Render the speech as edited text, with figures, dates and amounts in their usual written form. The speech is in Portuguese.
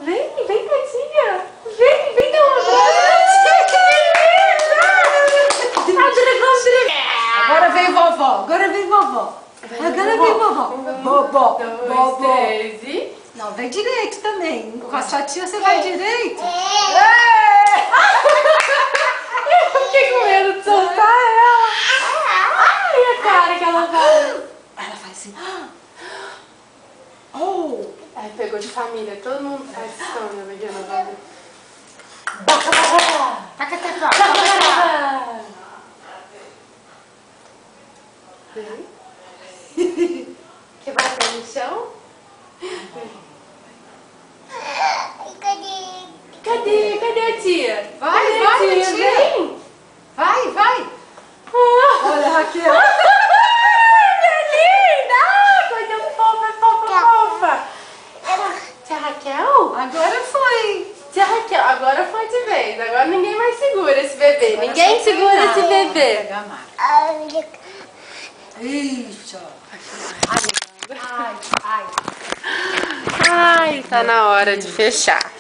Vem, vem, tadinha. Vem, vem, dá um abraço. Agora vem vovó, agora vem vovó. Agora vem vovó. Vovó, vovó. Não, vem direito também. Com a sua tia você vai direito. Eu fiquei com medo de soltar ela. Ai, a cara que ela faz. Ela faz assim. Oh! Aí pegou de família, todo mundo faz história, vai ver no bagulho. Quer bater no chão? Cadê? Cadê a tia? Vai, Cadê vai, a tia? tia. Vem! Vai, vai! Olha, Raquel! Coisa fofa, fofa, fofa! Tia Raquel? Agora foi! Tia Raquel, agora foi de vez. Agora ninguém mais segura esse bebê. Agora Ninguém só segura treinar. esse bebê. Pega a Mari. Ixi, ó. Ai, ai. Ai, tá na hora de fechar.